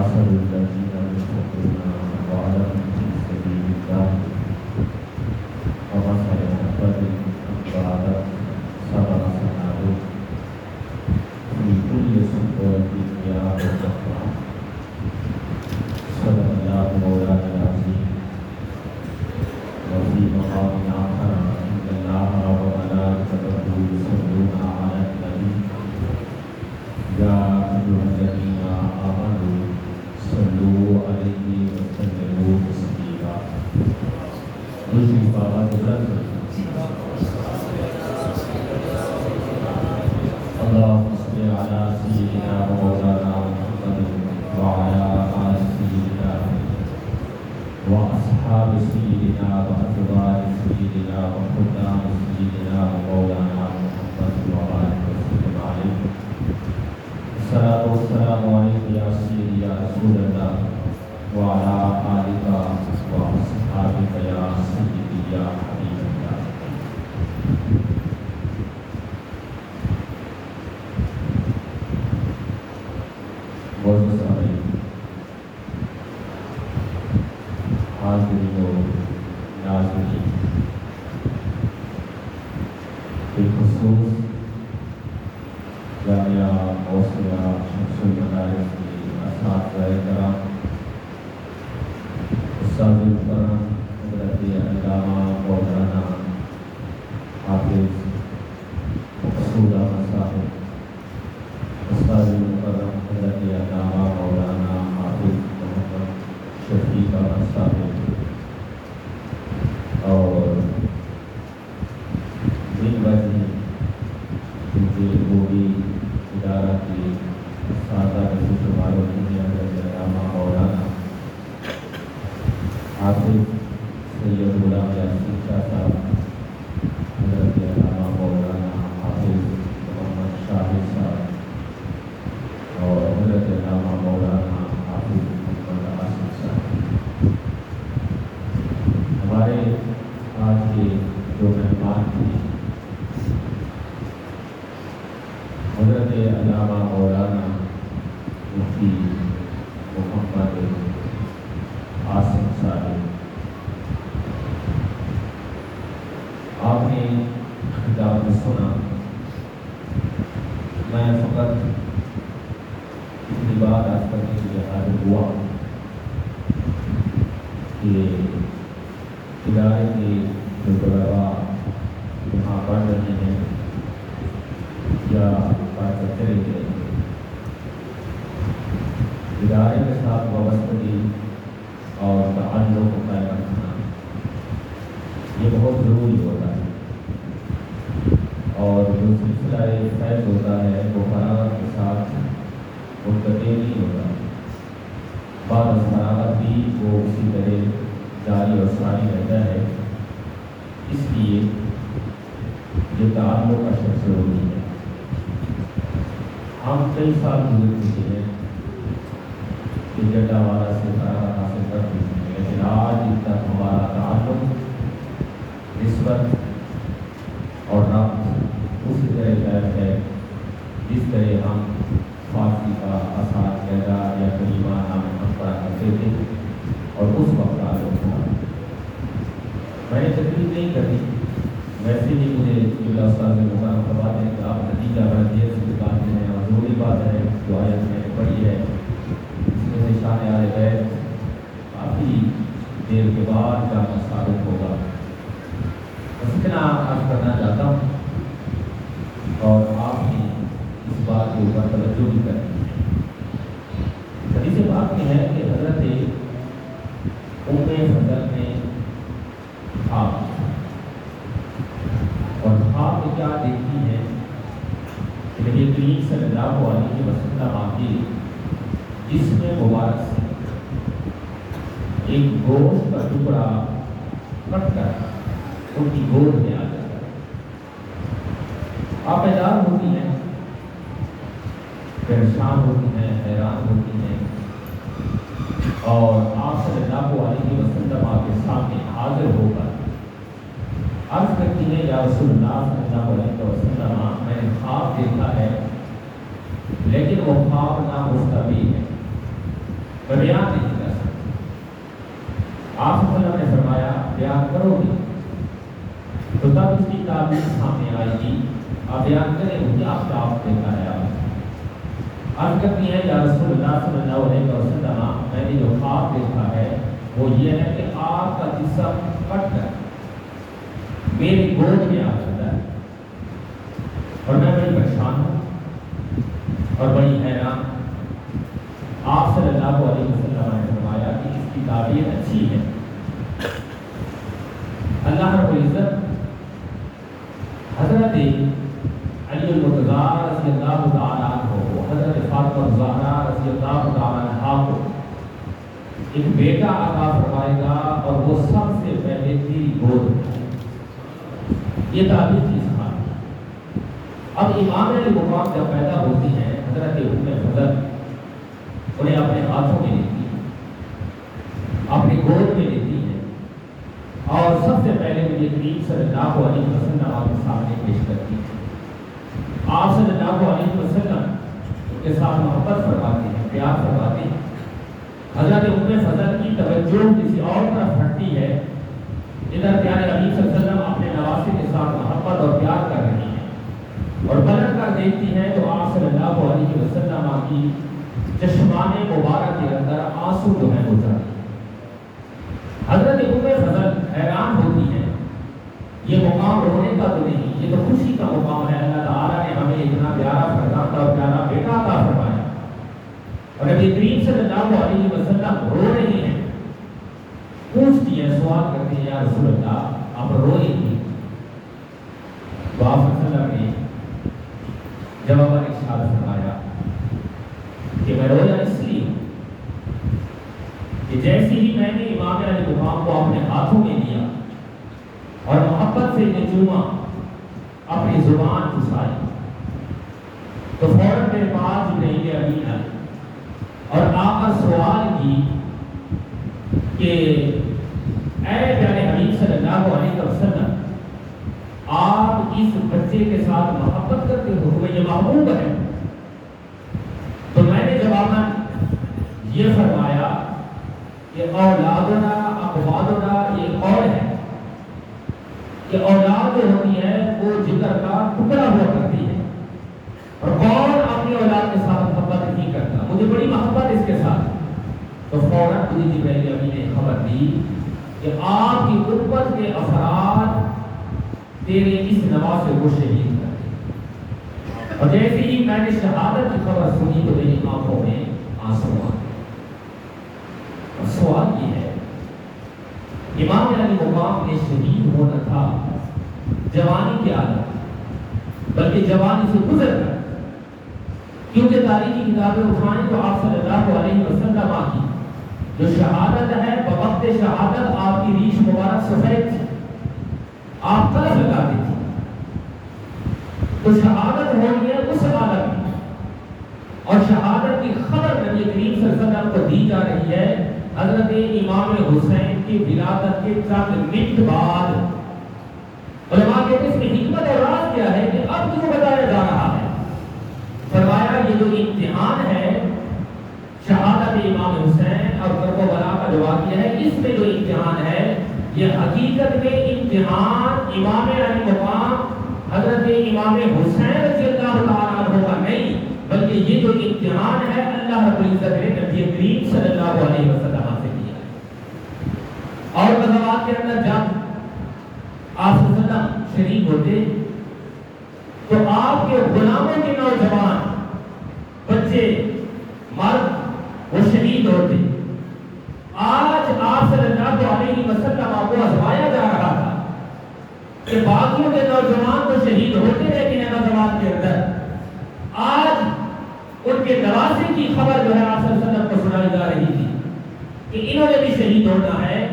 مثل الذين ينفقون أموالهم في سبيل الله كمثل حبة أنبتت سبع سنابل في كل سنبلة مئة حبة. صدق الله مولانا العظيم. وفي مقام آخر إن الله وملائكته يصلون على النبي يا أيها الذين آمنوا صلوا عليه وسلموا تسليما. اللهم صل على سيدنا ومولانا محمد وعلى آل سيدنا وأصحاب سيدنا وأتباع سيدنا وخدام سيدنا ومولانا محمد وبارك وسلم عليه. الصلاة والسلام عليك يا سيدي يا رسول الله وعلى آلك وأصحابك يا سيدي يا حبيب الله. معزز علیہ حاضرین و ناظرین، بالخصوص جامعہ اوسطیٰ شمس المدارس کے اساتذہ کرام، استاد محترم حضرت علامہ مولانا حافظ مقصود احمد صاحب، استاد محترم حضرت علامہ مولانا حافظ محمد شفیق احمد صاحب، اور دن بجی کیونکہ وہ بھی ادارہ کی اساتذہ میں سے شمار ہوتی ہیں، حضرت علامہ مولانا حافظ سید غلام یاسین شاہ صاحب، حضرت علامہ مولانا حافظ محمد شاہد صاحب، اور حضرت علامہ مولانا حافظ محمد آصف صاحب. ہمارے آج کے جو مہمان تھے حضرت علامہ مولانا مفتی محمد آصف صاحب. آپ نے خطاب سنا، میں فقط اتنی بات آج کرنے کے لیے حاضر ہوا کہ ادارے کے جو طلبا یہاں پڑھ رہے ہیں یا پڑھ کرتے رہتے ہیں، ادارے کے ساتھ وابستگی اور تعلق کو قائم رکھنا یہ بہت ضروری ہوتا ہے، اور جو سلسلہ فیض ہوتا ہے وہ فراغت کے ساتھ منقطع نہیں ہوتا، بعد از فراغت بھی وہ اسی طرح جاری اور ساری رہتا ہے. اس لیے یہ تعلق کا شخص ضروری ہے. ہم کئی سال گزر چکے ہیں کہ جڈا والا سے فراغت حاصل کر چکے ہیں، لیکن آج تک ہمارا تعلق، نسبت اور ربط اسی طرح قائم ہے جس طرح ہم فارسی کا اساتذہ یا کلمہ نام ہم پڑھا کرتے تھے اور اس وقت تعلق تھا. میں نے تکلیف نہیں کرنی، ویسے ہی مجھے جملہ استاد مقام فرماتے ہیں کہ آپ نتیجہ بڑھ دیر سے نکالتے ہیں، اور ضروری بات ہے جو آیت میں نے پڑھی ہے اس میں سے شان آل بیت کافی دیر کے بعد جامع ثابت ہوگا. بس اتنا عرض کرنا چاہتا ہوں، اور آپ نے اس بات کے اوپر توجہ بھی کرنی ہے. حدیث پاک میں ہے کہ حضرت ام فضل نے خواب، اور خواب میں کیا دیکھتی ہے کہ نبی کریم صلی اللہ علیہ وسلم کے جسم مبارک سے ایک گوشت کا ٹکڑا کٹ کر ان کی گود میں آ جاتا ہے. آپ بیدار ہوتی ہیں، پریشان ہوتی ہیں، حیران ہوتی ہیں، اور آپ صلی اللہ علیہ وسلم کے سامنے حاضر ہو کر عرض کرتی ہے یا رسول اللہ صلی اللہ علیہ وسلم، میں نے خواب دیکھا ہے لیکن وہ خواب نامستبی ہے، میں بیان نہیں کر سکتا۔ آپ صلی اللہ علیہ وسلم نے فرمایا بیان کرو گے تو تب اس کی تعبیر سامنے آئے گی، آپ بیان کریں گے آپ کا آپ دیکھا ہے۔ آپ عرض کرتی ہے یا رسول اللہ صلی اللہ علیہ وسلم، میں نے جو خواب دیکھا ہے وہ یہ ہے کہ آپ کا جسم کٹ کر میری گود میں آ جاتا ہے اور میں بڑی پریشان ہوں اور بڑی حیران۔ آپ صلی اللہ علیہ وسلم نے فرمایا کہ اس کی تعبیر اچھی ہے۔ اللہ رب العزت حضرت علی المرتضیٰ رضی اللہ تعالیٰ عنہ کو، حضرت فاطمہ الزہرا رضی اللہ تعالیٰ عنہا کو ایک بیٹا عطا فرمائے گا اور وہ سب سے پہلے تیری گود میں۔ یہ تعبیر تھی صحابہ۔ اب امام علی مقام جب پیدا ہوتی ہیں، حضرت ام فضل انہیں اپنے ہاتھوں میں لیتی ہے، اپنی گود میں لیتی ہے اور سب سے پہلے مجھے کریم صلی اللہ علیہ وسلم آپ کے سامنے پیش کرتی ہے۔ آپ صلی اللہ علیہ وسلم کے ساتھ محبت فرماتے ہیں، پیار فرماتے ہیں۔ حضرت ام فضل کی توجہ کسی اور طرف ہٹتی ہے، ادھر پیارے حبیب صلی اللہ علیہ وسلم اپنے نواسے کے ساتھ محبت اور پیار کر رہی ہیں اور پلٹ کر دیکھتی ہیں تو آپ صلی اللہ علیہ وسلم کی چشمان مبارک کے اندر آنسو جو ہے وہ جاتے ہیں۔ حضرت ام فضل حیران ہوتی ہیں، یہ مقام رونے کا تو نہیں، یہ تو خوشی کا مقام ہے۔ اللہ تعالیٰ نے ہمیں اتنا پیارا فرزند اور پیارا بیٹا عطا فرمایا اور نبی کریم صلی اللہ علیہ وسلم رو رہی ہیں، پوچھتی ہیں، سوال کرتی ہیں، یا رسول اللہ آپ روئیں گی؟ تو آپ صلی اللہ علیہ وسلم نے جواب ارشاد فرمایا کہ میں رویا اس لیے کہ جیسے ہی میں نے امام علی مقام کو اپنے ہاتھوں میں لیا اور محبت سے چوما، اپنی زبان پھسائی تو فوراً میرے پاس جبرائیل امین آئے اور آ کر سوال کی کہ اے پیارے حبیب صلی اللہ علیہ وسلم، آپ اس بچے کے ساتھ محبت کرتے ہو، تمہیں یہ محبوب ہے؟ تو میں نے جواباً یہ فرمایا کہ اولادنا اقوالنا، یہ قول ہے کہ اولاد جو ہوتی ہے وہ جگر کا ٹکڑا ہوا کرتی ہے اور کون اپنی اولاد کے ساتھ محبت نہیں کرتا، مجھے بڑی محبت اس کے ساتھ۔ تو فوراً مجھے جبرائیل امین نے خبر دی کہ آپ کی قربت کے افراد تیرے اس نواسے کو شہید کر دیں۔ اور جیسے ہی میں نے شہادت کی خبر سنی تو میری آنکھوں میں آنسو آ گئے۔ اور سوال یہ ہے، امام علی مقام نے شہید ہونا تھا جوانی کے عالم، بلکہ جوانی سے گزر کر، کیونکہ تاریخی کتابیں اٹھائیں تو آپ صلی اللہ علیہ وسلم کی جو شہادت ہے، بوقت شہادت آپ کی ریش مبارک سفید تھی، آپ قلف لگاتے تھے۔ تو شہادت ہونی ہے اس عالم میں، اور شہادت کی خبر نبی کریم صلی اللہ علیہ وسلم کو دی جا رہی ہے حضرت امام حسین کی ولادت کے چند منٹ بعد۔ علماء کہتے ہیں اس میں حکمت اور راز کیا ہے کہ اب کیوں بتایا جا رہا ہے؟ فرمایا یہ جو امتحان ہے شہادت امام حسین اور کربلا کا جو واقعہ ہے، اس میں جو امتحان ہے یہ حقیقت میں امتحان امام علی مقام حضرت امام حسین رضی اللہ تعالیٰ عنہ کا نہیں، بلکہ یہ جو امتحان ہے اللہ رب العزت نے نبی کریم صلی اللہ علیہ وسلم سے کیا ہے۔ اور غزوات کے اندر جب آپ صلی اللہ علیہ وسلم شریک ہوتے تو آپ کے غلاموں کے نوجوان بچے مرد وہ شہید ہوتے۔ آج آپ صلی اللہ علیہ وسلم کو آزمایا جا رہا تھا کہ باقیوں کے نوجوان تو شہید ہوتے لیکن غزوات کے اندر آج ان کے نواسے کی خبر جو ہے آپ صلی اللہ علیہ وسلم کو سنائی جا رہی تھی کہ انہوں نے بھی شہید ہونا ہے۔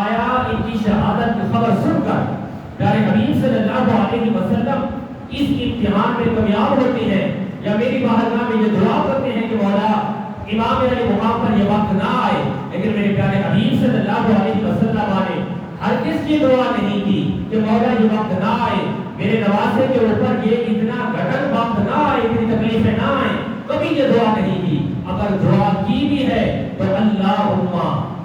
آیا ان کی شہادت کی خبر سن کر پیارے حبیب صلی اللہ علیہ وسلم اس امتحان میں کامیاب ہوتے ہیں یا میری بارگاہ میں یہ دعا کرتے ہیں کہ مولا امام علی مقام پر یہ وقت نہ آئے؟ لیکن میرے پیارے حبیب صلی اللہ علیہ وسلم نے ہرگز یہ دعا نہیں کی کہ مولا یہ وقت نہ آئے، میرے نواسے کے اوپر یہ اتنا گھٹن وقت نہ آئے، اتنی تکلیفیں نہ آئیں، کبھی یہ دعا نہیں کی۔ اگر دعا کی بھی ہے تو اللہم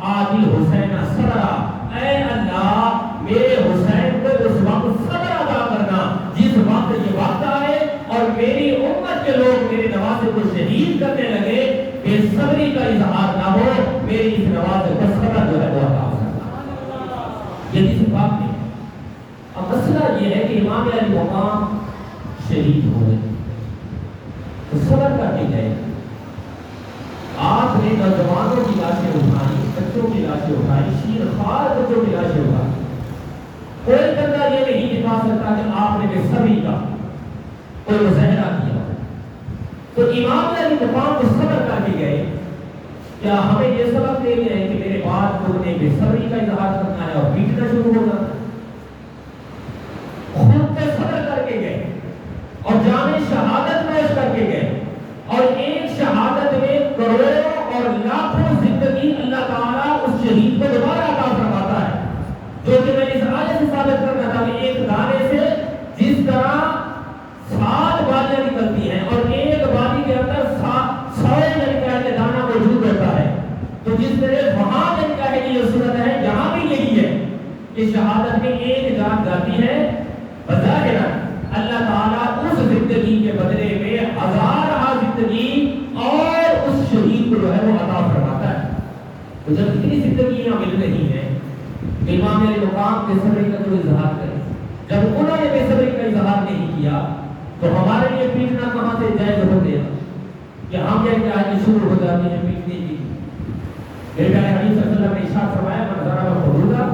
آتِ حسین صبرا، اے اللہ میرے حسین کو اس وقت صبر عطا کرنا جس وقت یہ وقت آئے اور میری امت کے لوگ میرے نوازے کو شہید کرنے لگے، بے صبری کا اظہار نہ ہو، میری اس نوازے کو صبر جو ہے وہ عطا کرنا۔ یہ کسی بات نہیں۔ اب مسئلہ یہ ہے کہ امام علی مقام شہید ہو گئے تو صبر کر کے گئے۔ آپ نے نوجوانوں کی لاشیں اٹھائی، بچوں کی لاشیں اٹھائی، شیر خوار بچوں کی لاشیں اٹھائی۔ کوئی بندہ یہ نہیں دکھا سکتا کہ آپ نے بے صبری کا کوئی مظاہرہ کیا۔ تو امام علی مقام کو صبر کر کے گئے۔ کیا ہمیں یہ سبق دے گئے کہ میرے بعد تم نے بے صبری کا اظہار کرنا ہے اور پیٹنا شروع ہو جانا ہے؟ خود پہ صبر کر کے گئے اور جامع شہادت پیش کر کے گئے، اور ایک شہادت میں کروڑوں اور لاکھوں زندگی اللہ تعالیٰ اس شہید کو دوبارہ عطا فرماتا ہے، جو کہ میں نے اس آیت سے ثابت کرنا تھا کہ ایک دانے سے جس طرح 7 بالیاں نکلتی ہیں اور ایک بالی کے اندر 100 جنکا کے دانہ موجود ہوتا ہے، تو جس طرح وہاں جنکا ہے یہ صورت ہے، یہاں بھی یہی ہے کہ شہادت میں ایک جان جاتی ہے، بظاہر اللہ تعالیٰ اس زندگی کے بدلے میں ہزارہ زندگی اور اس شہید کو جو ہے وہ عطا فرماتا ہے۔ تو جب اتنی زندگیاں مل رہی ہیں، امام علی مقام بے صبری کا جو اظہار کرے، جب انہوں نے بے صبری کا اظہار نہیں کیا تو ہمارے لیے پیٹنا کہاں سے جائز ہو گیا کہ ہم کہتے ہیں کہ شروع ہو جاتے ہیں پیٹنے کی؟ میرے پیارے حبیب صلی اللہ علیہ وسلم نے ارشاد فرمایا من ضرب حدودا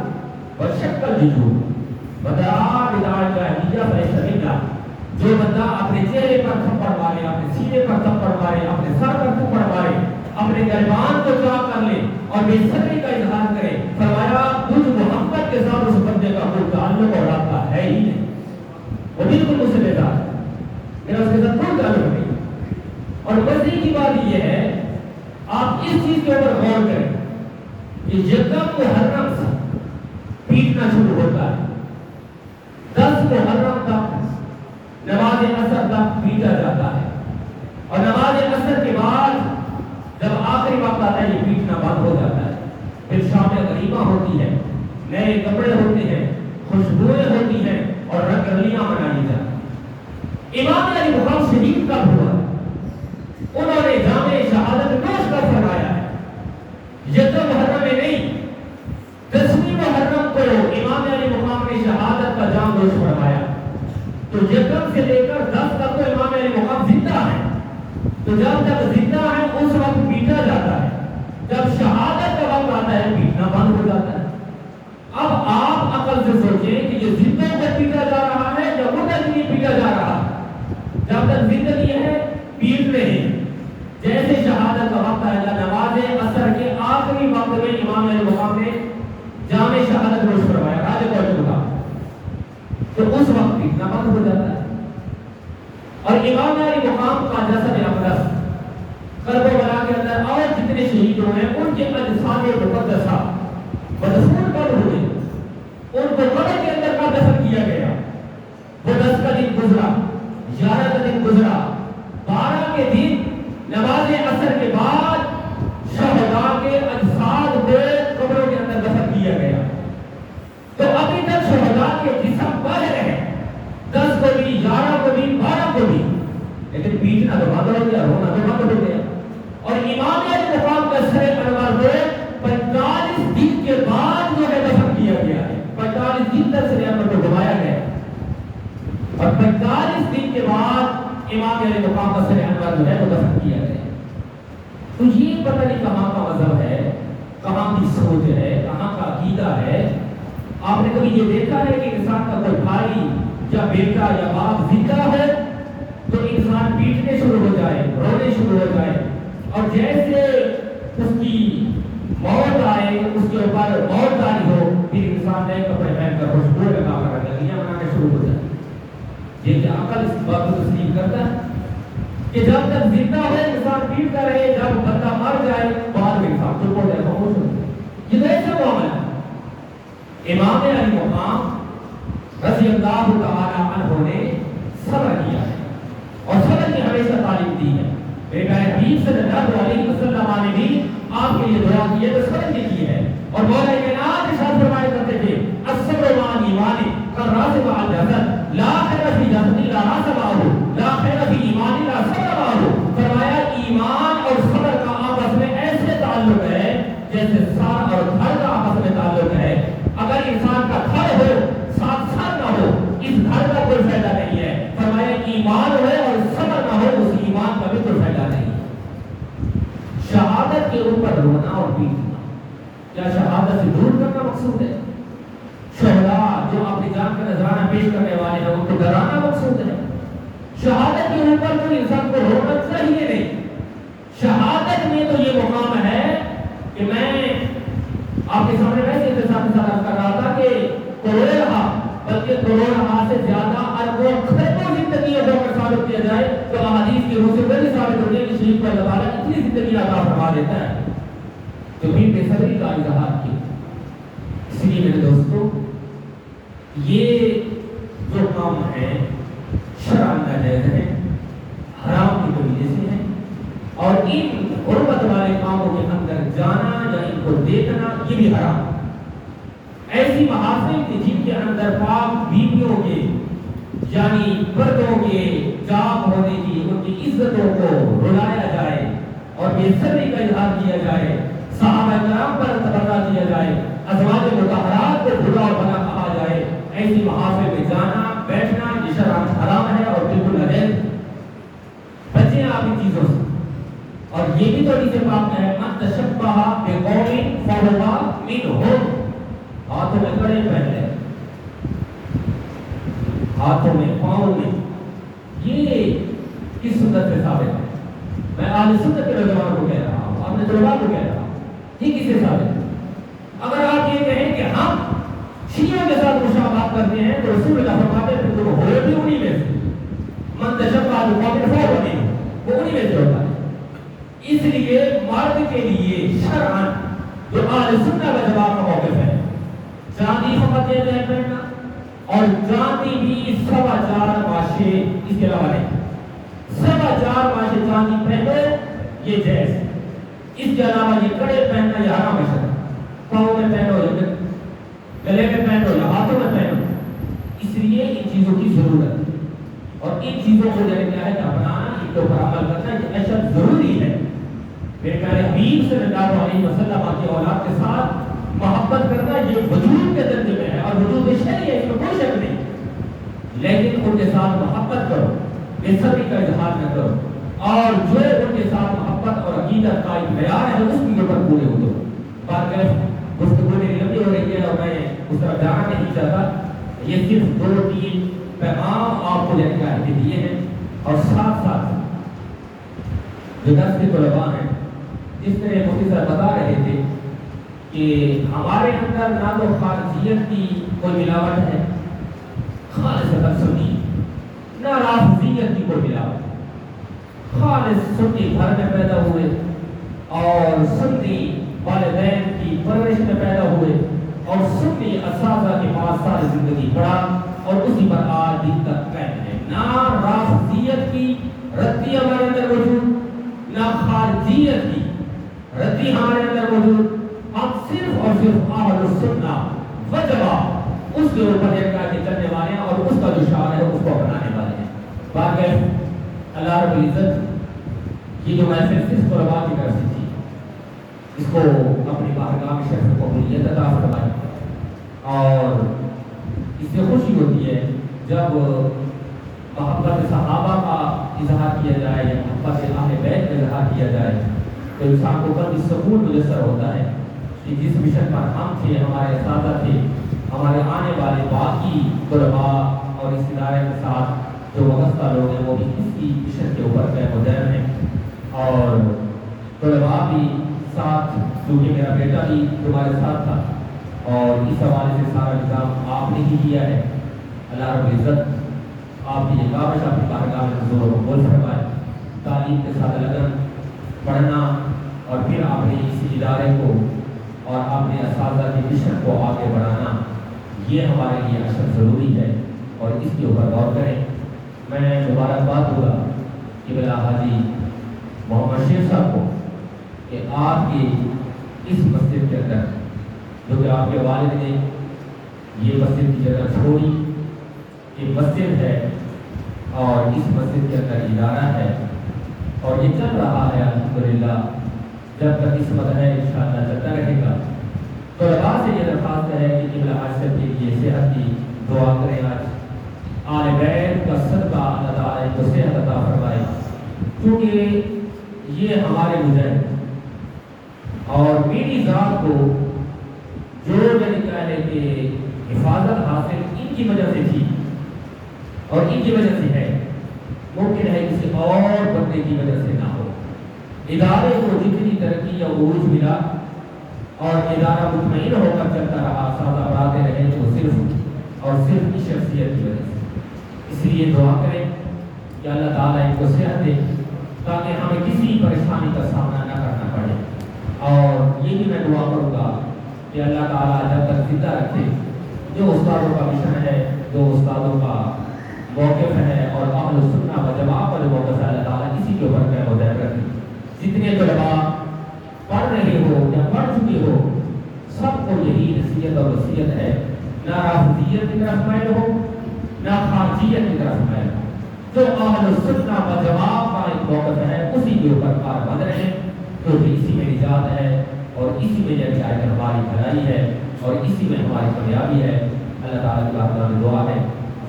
وشق الجیوب ودعا بدعوى الجاہلیہ فلیس منا، جو بندہ اپنے چہرے پر تھپڑ مارے، اپنے سینے پر تھپڑ مارے، اپنے سر پر تھپڑ مارے، اپنے گریبان کو چاک کر لے اور بے صبری کا اظہار کرے، فرمایا مجھ محمد کے ساتھ اس بندے کا کوئی تعلق اور رابطہ ہے ہی نہیں، وہ بالکل مجھ سے بیزار ہے، میرا اس کے ساتھ کوئی تعلق نہیں۔ اور مزے کی بات یہ ہے، آپ اس چیز کے اوپر غور کریں کہ یکم محرم سے پیٹنا شروع ہوتا ہے، 10 محرم تک نماز عصر تک پیٹا جاتا ہے، اور نماز عصر کے بعد جب آخری وقت آتا ہے یہ پیٹنا بند ہو جاتا ہے۔ پھر شام غریبہ ہوتی ہے، نئے کپڑے ہوتے ہیں، خوشبوئیں ہوتی ہیں اور رنگرلیاں منائی جاتی۔ امام علی مقام شہید کب ہوا؟ انہوں نے جامع شہادت نوش کر فرمایا ہے، یکم محرم میں نہیں، 10ویں محرم کو امام علی مقام نے شہادت کا جام نوش فرمایا۔ تو یکم سے لے کر 10 تک تو امام علی مقام زندہ ہے، تو جب تک زندہ ہے اس وقت پیٹا جاتا ہے، جب شہادت کا وقت آتا ہے پیٹنا بند ہو جاتا ہے۔ اب آپ عقل سے سوچیں کہ یہ زندہ کو پیٹا جا رہا ہے یا مردہ کے لیے پیٹا جا رہا ہے؟ جب تک زندگی ہے پیٹ رہے ہیں، جیسے شہادت کا وقت آئے گا نماز عصر کے آخری وقت میں امام علی مقام نے جامع شہادت نوش فرمایا راجہ کو ہوگا، تو اس وقت پیٹنا بند ہو جاتا ہے۔ اور امام علی مقام کا جسد اقدس کربلا کے اندر اور جتنے شہید ہوئے ہیں ان کے اجساد مقدسہ مدفون کب ہوئے، ان کو قبر کے اندر کب دفن کیا گیا؟ وہ 10 کا دن گزرا، 11 کا دن گزرا، 12 کے دن نماز عصر کے بعد شہداء کے اجساد کو قبروں کے اندر دفن کیا گیا۔ تو ابھی تک شہداء کے جسم بڑھ رہے ہیں، 10 کو بھی، 11 کو بھی، 12 کو بھی، لیکن پیٹنا تو بند ہو گیا، رونا تو بند ہو گیا۔ اور امام علی مقام کا سر انور کو 45 دن کے بعد جو ہے دفن کیا گیا ہے، 45 دن تک سر انور کو گھمایا گیا، اور 45 دن کے بعد امام علی مقام کا سر انور جو ہے وہ دفن کیا گیا۔ تو یہ پتہ نہیں کہاں کا مذہب ہے، کہاں کی سوچ ہے، کہاں کا عقیدہ ہے۔ آپ نے کبھی یہ دیکھا ہے کہ انسان کا کوئی بھائی یا بیٹا یا باپ زندہ ہے تو انسان پیٹنے شروع ہو جائے، رونے شروع ہو جائے، اور جیسے اس کی موت آئے، اس کے اوپر موت جاری ہو، پھر انسان نئے کپڑے پہن کر خوشبو لگا کر گلیاں بنانے شروع ہو جائے؟ یہ کیا عقل اس بات کو تسلیم کرتا ہے کہ جب تک زندہ ہے انسان پیٹتا رہے، جب بندہ مر جائے بعد میں انسان چپ ہو جائے، خاموش ہو جائے؟ یہ تو ایسا معاملہ ہے۔ امام علی مقام رضی اللہ تعالی عنہ نے صبر کیا ہے، اور صبر کی ہمیشہ تعلیم دی ہے۔ میرے پیارے حبیب صلی اللہ علیہ وسلم نے بھی آپ کے لیے دعا کی ہے، وصیت کی ہے، اور مولا کائنات ارشاد فرمایا کرتے تھے الصبر مع الایمان کالراس مع الجسد لا خیر فی جسد الا راس معه لا خیر فی ایمان الا صبر معه. فرمایا ایمان اور صبر کا آپس میں ایسے تعلق ہے جیسے سر اور دھڑ کا آپس میں تعلق ہے. اگر انسان کا دھڑ ہو ساتھ سر نہ ہو اس دھڑ کا کوئی فائدہ نہیں ہے. فرمایا ایمان ہو اور صبر نہ ہو اس ایمان کا بھی کوئی فائدہ نہیں. شہادت کے اوپر رونا اور پیٹنا کیا شہادت سے دور کرنا مقصود ہے؟ شہداء جو اپنی جان کا نذرانہ پیش کرنے والے ہیں ان کو ڈرانا مقصود ہے؟ شہادت کے اوپر تو انسان کو رونا چاہیے نہیں. شہادت میں تو یہ مقام ہے کہ میں آپ کے سامنے ویسے احتساب کر رہا تھا کہ کروڑ بلکہ کروڑ سے زیادہ اربوں خربوں زندگی اگر ثابت کیا جائے تو احادیث کی روح سے وہی ثابت ہوتی ہے کہ شریف کو اللہ تعالیٰ اتنی زندگی عطا فرما دیتا ہے جو بھی بے صبری کا اظہار کیا. اس لیے میرے دوستو یہ جو کام ہے شرعاً ناجائز ہے، حرام کی وجہ سے ہے، اور ان غربت والے کاموں کے اندر جانا یا ان کو دیکھنا یہ بھی حرام. ایسی محافل کی جن کے اندر پاک بیویوں کے یعنی مردوں کے جاگ ہونے کی ان کی عزتوں کو رلایا جائے اور بے صبری کا اظہار کیا جائے، صحابہ کرام پر تبرہ کیا جائے، ازواج مطہرات کو برا اور بنا کہا جائے، ایسی محافل میں جانا بیٹھنا یہ شرعاً حرام ہے اور بالکل ناجائز. بچیں آپ ان چیزوں سے. اور یہ بھی تو حدیث پاک میں ہے من تشبہ بقوم فہو منہم. ہاتھوں میں کڑے پہن لے، ہاتھوں میں پاؤں میں، یہ کس سنت سے ثابت ہے؟ میں اہل سنت کے نوجوانوں کو کہہ رہا ہوں، اپنے طلباء کو کہہ رہا ہوں، یہ کس سے ثابت ہے؟ اگر آپ یہ کہیں کہ ہم شیعوں کے ساتھ مشابہت کرتے ہیں تو رسول اللہ فرماتے ہیں تو وہ ہوئے بھی انہی میں سے. من تشبہ بقوم فہو منہم، وہ انہی میں سے ہوتا ہے. اس لیے مرد کے لیے شرعاً جو اہل سنت و جماعت کا موقف ہے چاندی فقط یہ جائے پہننا، اور چاندی بھی 4.25 ماشے اس کے علاوہ نہیں. 4.25 ماشے چاندی پہنو یہ جائز. اس کے علاوہ یہ کڑے پہننا یہ حرام ہے شرعاً. پاؤں میں پہنو یا گلے میں پہنو یا ہاتھوں میں پہنو. اس لیے ان چیزوں کی ضرورت ہے اور ان چیزوں کو جو کیا ہے کہ اپنانا، ان کے اوپر عمل کرنا یہ اشد ضروری ہے. میرے پیارے حبیب صلی اللہ علیہ وسلم کی اولاد کے ساتھ محبت کرنا یہ وجود کے درجے میں ہے اور وجود شرعی ہے، اس میں کوئی شک نہیں. لیکن ان کے ساتھ محبت کرو، بے صبری کا اظہار نہ کرو، اور جو ان کے ساتھ محبت اور عقیدت کا ایک معیار ہے اس کے اوپر پورے ہو. بات گفتگو میری لمبی ہو رہی ہے اور میں اس طرف جانا نہیں چاہتا. یہ صرف 2-3 پیغام آپ کو دیے ہیں، اور ساتھ ساتھ جو درس کے طلباء ہیں جس طرح مفتی صاحب بتا رہے تھے کہ ہمارے اندر نہ تو خارجیت کی کوئی ملاوٹ ہے، خالص سنی، نہ رافضیت کی کوئی ملاوٹ ہے. خالص سنی گھر میں پیدا ہوئے اور سنی والدین کی پرورش میں پیدا ہوئے اور سنی اساتذہ کے پاس ساری زندگی پڑھا اور اسی پر آج دن تک قائم ہے. نہ رافضیت کی ردی ہمارے اندر موجود، نہ خارجیت کی ردی ہمارے اندر موجود. ہم صرف اور صرف اہل السنہ والجماعت اس کے اوپر ایک کر کے چلنے والے ہیں اور اس کا جو شعار ہے اس کو اپنانے والے ہیں. باقی اللہ رب العزت یہ جو محفل صرف طلباء کی طرف سے تھی، اس کو اپنی بارگاہ میں شرف قبولیت عطا فرمائے. اور اس سے خوشی ہوتی ہے جب محبت صحابہ کا اظہار کیا جائے یا محبت اہل بیت کا اظہار کیا جائے تو انسان کو قلبی سکون میسر ہوتا ہے کہ جس مشن پر ہم تھے، ہمارے اساتذہ تھے، ہمارے آنے والے باقی طلباء اور اس ادارے کے ساتھ جو وابستہ لوگ ہیں وہ بھی اس کی مشن کے اوپر قائم و دائم ہیں. اور طلباء بھی ساتھ، کیونکہ میرا بیٹا بھی تمہارے ساتھ تھا اور اس حوالے سے سارا نظام آپ نے ہی کیا ہے. اللہ رب العزت آپ کی یہ کاوش آپ کی بارگاہ میں زور و قبول فرمائے. تعلیم کے ساتھ لگن، پڑھنا اور پھر آپ نے اس ادارے کو اور اپنے اساتذہ کی مشن کو آگے بڑھانا یہ ہمارے لیے اشد ضروری ہے اور اس کے اوپر غور کریں. میں مبارکباد دوں گا کہ بلا حاجی محمد شیخ صاحب کو کہ آپ کی اس مسجد کے اندر جو کہ آپ کے والد نے یہ مسجد کی جگہ چھوڑی، یہ مسجد ہے اور اس مسجد کے اندر ادارہ ہے اور یہ چل رہا ہے الحمدللہ، جب تک اس وقت ہے انشاءاللہ چلتا رہے گا۔ تو طلباء سے یہ درخواست ہے کہ قبلہ حاجت کے لیے صحت کی دعا کریں۔ آج آل بیت کا صدقہ اللہ تعالیٰ کو صحت عطا فرمائے، کیونکہ یہ ہمارے مجاہد اور میری ذات کو جو کہنے کہ حفاظت حاصل ان کی وجہ سے تھی اور ان کی وجہ سے ہے، ممکن ہے کسی اور بندے کی وجہ سے نہ ہو۔ ادارے کو جتنی ترقی یا عروج ملا اور ادارہ مطمئن ہو کر چلتا رہا، سادہ پڑھاتے رہے، وہ صرف اور صرف اس شخصیت کی وجہ سے۔ اس لیے دعا کریں کہ اللہ تعالیٰ ان کو صحت دے تاکہ ہمیں کسی پریشانی کا سامنا نہ کرنا پڑے، اور یہ بھی میں دعا کروں گا کہ اللہ تعالیٰ جب تک زندہ رکھے، جو استادوں کا مشن ہے، جو استادوں کا موقف ہے اور اہل سنہ و جماعت کا جو موقف ہے، اللہ تعالیٰ اسی کے اوپر قائم و دائم رکھے۔ جتنے طلباء پڑھ رہے ہو یا پڑھ چکے ہو، سب کو یہی نصیحت اور وصیت ہے، نہ رافضیت کی طرف مائل ہو نہ خارجیت کی طرف مائل ہو، جو اہل سنہ و جماعت کا ایک موقف ہے اسی کے اوپر کاربند رہے، کیونکہ اسی میں نجات ہے اور اسی میں جب آئے ہماری بھلائی ہے اور اسی میں ہماری کامیابی ہے۔ اللہ تعالیٰ کی بارگاہ میں دعا ہے،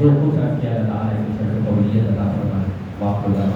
جو کچھ کیا اللہ تعالیٰ کی قبولیت عطا فرمائے۔ واقعہ